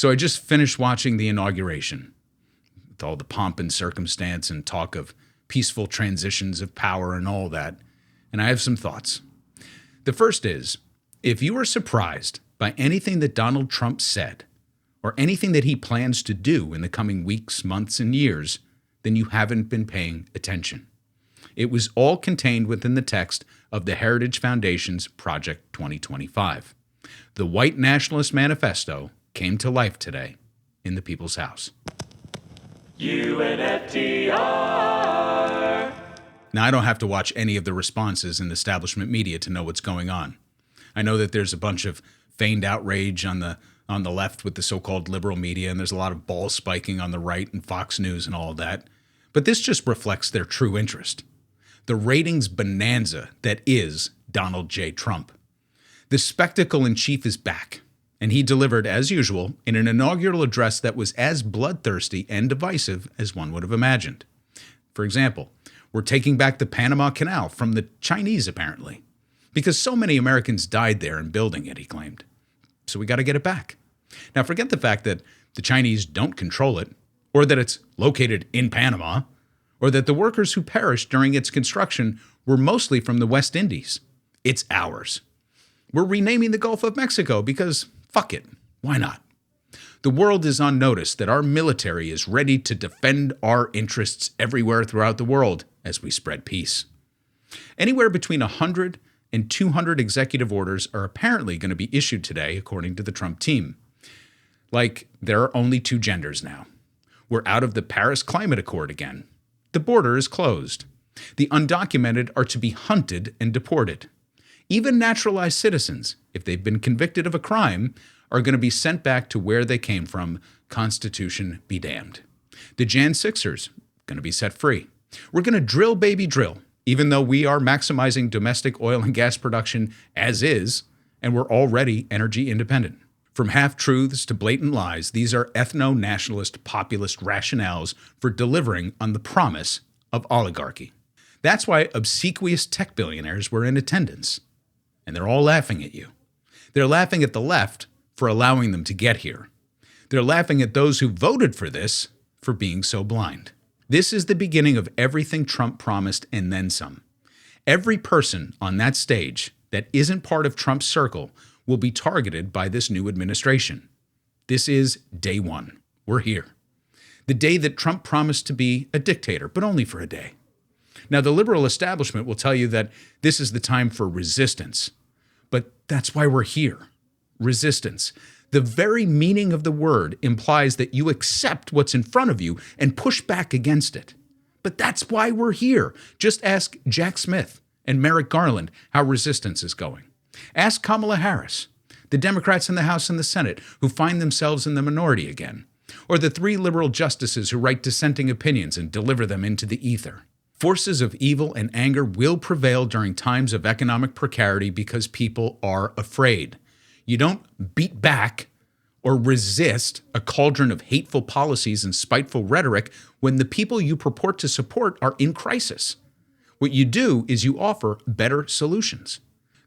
So I just finished watching the inauguration with all the pomp and circumstance and talk of peaceful transitions of power and all that, and I have some thoughts. The first is, if you are surprised by anything that Donald Trump said, or anything that he plans to do in the coming weeks, months, and years, then you haven't been paying attention. It was all contained within the text of the Heritage Foundation's Project 2025. The White Nationalist Manifesto came to life today in the People's House. UNFTR. Now, I don't have to watch any of the responses in the establishment media to know what's going on. I know that there's a bunch of feigned outrage on the left with the so-called liberal media, and there's a lot of ball spiking on the right and Fox News and all of that. But this just reflects their true interest. The ratings bonanza that is Donald J. Trump. The spectacle in chief is back, and he delivered, as usual, in an inaugural address that was as bloodthirsty and divisive as one would have imagined. For example, we're taking back the Panama Canal from the Chinese, apparently, because so many Americans died there in building it, he claimed. So we got to get it back. Now, forget the fact that the Chinese don't control it, or that it's located in Panama, or that the workers who perished during its construction were mostly from the West Indies. It's ours. We're renaming the Gulf of Mexico because, fuck it, why not? The world is on notice that our military is ready to defend our interests everywhere throughout the world as we spread peace. Anywhere between 100 and 200 executive orders are apparently going to be issued today, according to the Trump team. Like, there are only two genders now. We're out of the Paris Climate Accord again. The border is closed. The undocumented are to be hunted and deported. Even naturalized citizens, if they've been convicted of a crime, are going to be sent back to where they came from. Constitution be damned. The Jan 6ers going to be set free. We're going to drill, baby, drill, even though we are maximizing domestic oil and gas production as is, and we're already energy independent. From half-truths to blatant lies, these are ethno-nationalist populist rationales for delivering on the promise of oligarchy. That's why obsequious tech billionaires were in attendance. And they're all laughing at you. They're laughing at the left for allowing them to get here. They're laughing at those who voted for this for being so blind. This is the beginning of everything Trump promised and then some. Every person on that stage that isn't part of Trump's circle will be targeted by this new administration. This is day one. We're here. The day that Trump promised to be a dictator, but only for a day. Now, the liberal establishment will tell you that this is the time for resistance, but that's why we're here. Resistance. The very meaning of the word implies that you accept what's in front of you and push back against it. But that's why we're here. Just ask Jack Smith and Merrick Garland how resistance is going. Ask Kamala Harris, the Democrats in the House and the Senate who find themselves in the minority again, or the 3 liberal justices who write dissenting opinions and deliver them into the ether. Forces of evil and anger will prevail during times of economic precarity because people are afraid. You don't beat back or resist a cauldron of hateful policies and spiteful rhetoric when the people you purport to support are in crisis. What you do is you offer better solutions.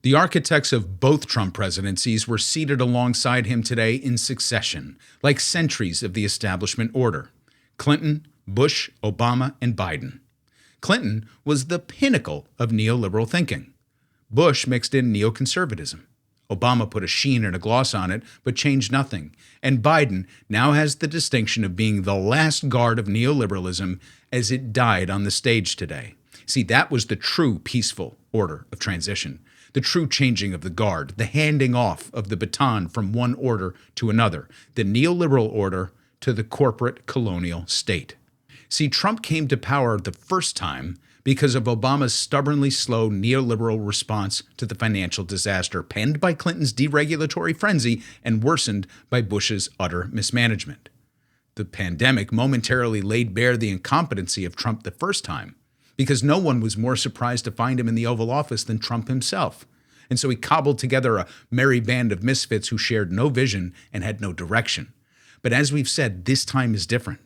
The architects of both Trump presidencies were seated alongside him today in succession, like sentries of the establishment order. Clinton, Bush, Obama, and Biden. Clinton was the pinnacle of neoliberal thinking. Bush mixed in neoconservatism. Obama put a sheen and a gloss on it, but changed nothing. And Biden now has the distinction of being the last guard of neoliberalism as it died on the stage today. See, that was the true peaceful order of transition. The true changing of the guard, the handing off of the baton from one order to another, the neoliberal order to the corporate colonial state. See, Trump came to power the first time because of Obama's stubbornly slow neoliberal response to the financial disaster penned by Clinton's deregulatory frenzy and worsened by Bush's utter mismanagement. The pandemic momentarily laid bare the incompetency of Trump the first time, because no one was more surprised to find him in the Oval Office than Trump himself. And so he cobbled together a merry band of misfits who shared no vision and had no direction. But as we've said, this time is different.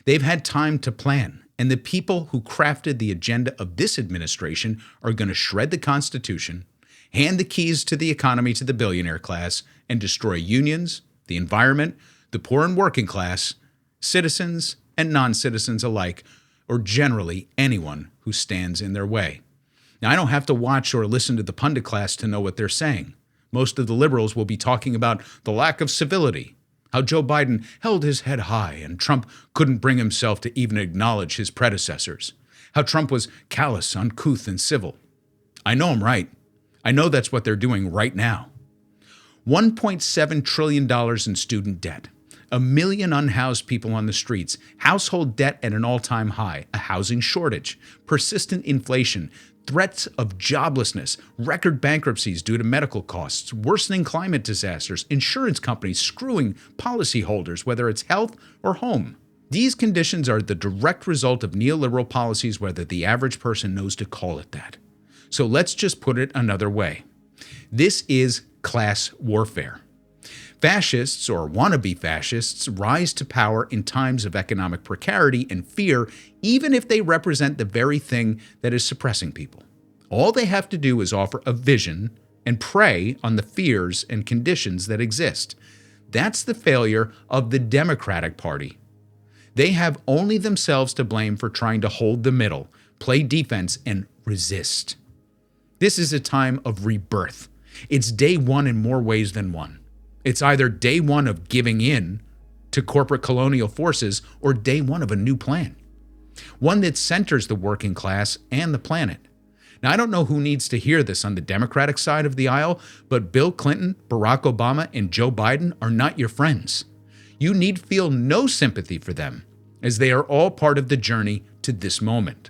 They've had time to plan, and the people who crafted the agenda of this administration are going to shred the Constitution, hand the keys to the economy to the billionaire class, and destroy unions, the environment, the poor and working class, citizens and non-citizens alike, or generally anyone who stands in their way. Now, I don't have to watch or listen to the pundit class to know what they're saying. Most of the liberals will be talking about the lack of civility, how Joe Biden held his head high and Trump couldn't bring himself to even acknowledge his predecessors, how Trump was callous, uncouth, and civil. I know I'm right. I know that's what they're doing right now. $1.7 trillion in student debt, 1 million unhoused people on the streets, household debt at an all-time high, a housing shortage, persistent inflation, threats of joblessness, record bankruptcies due to medical costs, worsening climate disasters, insurance companies screwing policyholders, whether it's health or home. These conditions are the direct result of neoliberal policies, whether the average person knows to call it that. So let's just put it another way. This is class warfare. Fascists, or wannabe fascists, rise to power in times of economic precarity and fear, even if they represent the very thing that is suppressing people. All they have to do is offer a vision and prey on the fears and conditions that exist. That's the failure of the Democratic Party. They have only themselves to blame for trying to hold the middle, play defense, and resist. This is a time of rebirth. It's day one in more ways than one. It's either day one of giving in to corporate colonial forces or day one of a new plan, one that centers the working class and the planet. Now, I don't know who needs to hear this on the Democratic side of the aisle, but Bill Clinton, Barack Obama, and Joe Biden are not your friends. You need feel no sympathy for them, as they are all part of the journey to this moment.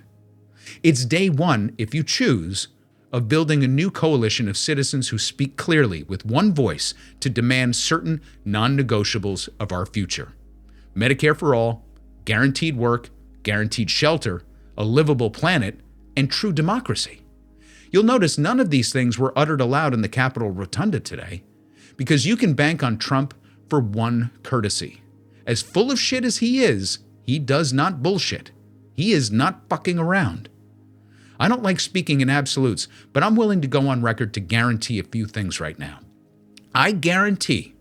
It's day one, if you choose, of building a new coalition of citizens who speak clearly with one voice to demand certain non-negotiables of our future. Medicare for all, guaranteed work, guaranteed shelter, a livable planet, and true democracy. You'll notice none of these things were uttered aloud in the Capitol Rotunda today, because you can bank on Trump for one courtesy. As full of shit as he does not bullshit. He is not fucking around. I don't like speaking in absolutes, but I'm willing to go on record to guarantee a few things right now. I guarantee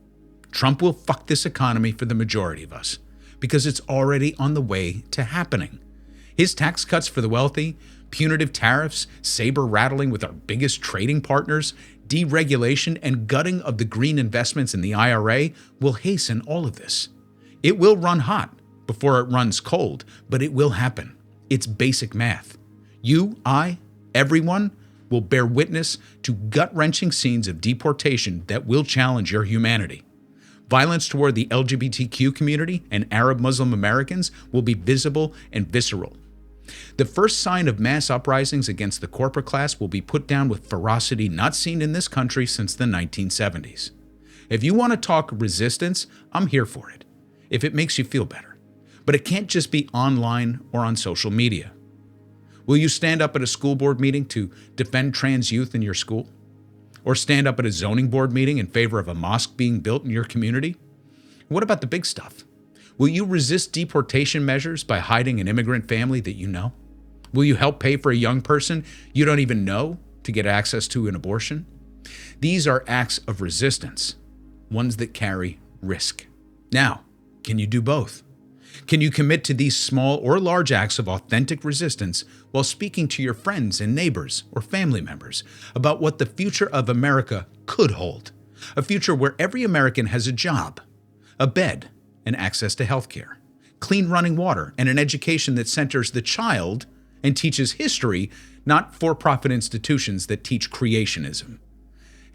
Trump will fuck this economy for the majority of us, because it's already on the way to happening. His tax cuts for the wealthy, punitive tariffs, saber rattling with our biggest trading partners, deregulation, and gutting of the green investments in the IRA will hasten all of this. It will run hot before it runs cold, but it will happen. It's basic math. You, I, everyone will bear witness to gut-wrenching scenes of deportation that will challenge your humanity. Violence toward the LGBTQ community and Arab Muslim Americans will be visible and visceral. The first sign of mass uprisings against the corporate class will be put down with ferocity not seen in this country since the 1970s. If you want to talk resistance, I'm here for it, if it makes you feel better. But it can't just be online or on social media. Will you stand up at a school board meeting to defend trans youth in your school? Or stand up at a zoning board meeting in favor of a mosque being built in your community? What about the big stuff? Will you resist deportation measures by hiding an immigrant family that you know? Will you help pay for a young person you don't even know to get access to an abortion? These are acts of resistance, ones that carry risk. Now, can you do both? Can you commit to these small or large acts of authentic resistance while speaking to your friends and neighbors or family members about what the future of America could hold? A future where every American has a job, a bed, and access to health care, clean running water, and an education that centers the child and teaches history, not for-profit institutions that teach creationism.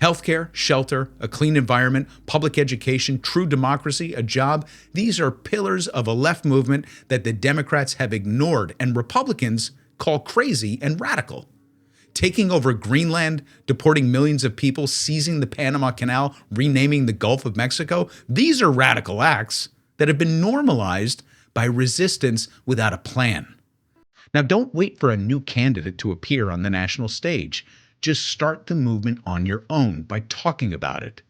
Healthcare, shelter, a clean environment, public education, true democracy, a job, these are pillars of a left movement that the Democrats have ignored and Republicans call crazy and radical. Taking over Greenland, deporting millions of people, seizing the Panama Canal, renaming the Gulf of Mexico, these are radical acts that have been normalized by resistance without a plan. Now, don't wait for a new candidate to appear on the national stage. Just start the movement on your own by talking about it.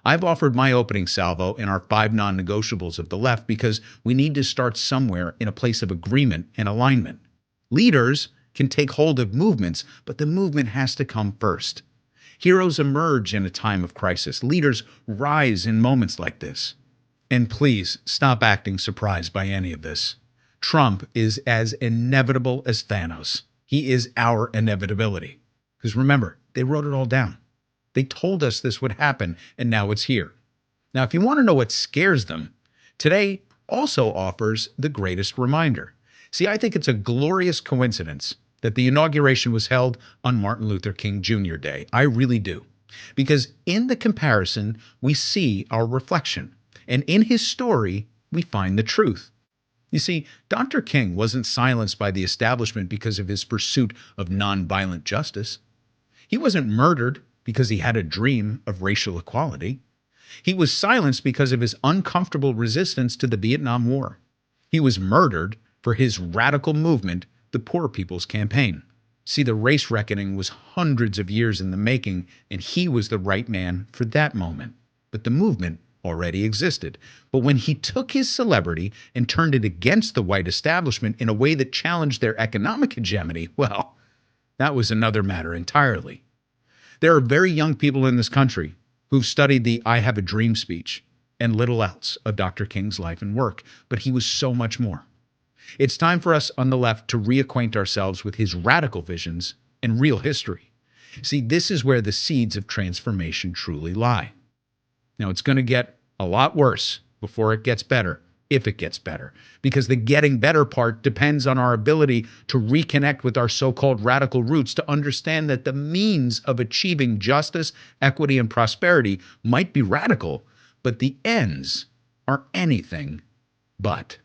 I've offered my opening salvo in our 5 non-negotiables of the left because we need to start somewhere in a place of agreement and alignment. Leaders can take hold of movements, but the movement has to come first. Heroes emerge in a time of crisis. Leaders rise in moments like this. And please stop acting surprised by any of this. Trump is as inevitable as Thanos. He is our inevitability. Because remember, they wrote it all down. They told us this would happen, and now it's here. Now, if you want to know what scares them, today also offers the greatest reminder. See, I think it's a glorious coincidence that the inauguration was held on Martin Luther King Jr. Day. I really do. Because in the comparison, we see our reflection. And in his story, we find the truth. You see, Dr. King wasn't silenced by the establishment because of his pursuit of nonviolent justice. He wasn't murdered because he had a dream of racial equality. He was silenced because of his uncomfortable resistance to the Vietnam War. He was murdered for his radical movement, the Poor People's Campaign. See, the race reckoning was hundreds of years in the making, and he was the right man for that moment. But the movement already existed. But when he took his celebrity and turned it against the white establishment in a way that challenged their economic hegemony, well, that was another matter entirely. There are very young people in this country who've studied the I Have a Dream speech and little else of Dr. King's life and work, but he was so much more. It's time for us on the left to reacquaint ourselves with his radical visions and real history. See, this is where the seeds of transformation truly lie. Now, it's going to get a lot worse before it gets better, if it gets better, because the getting better part depends on our ability to reconnect with our so-called radical roots, to understand that the means of achieving justice, equity, and prosperity might be radical, but the ends are anything but.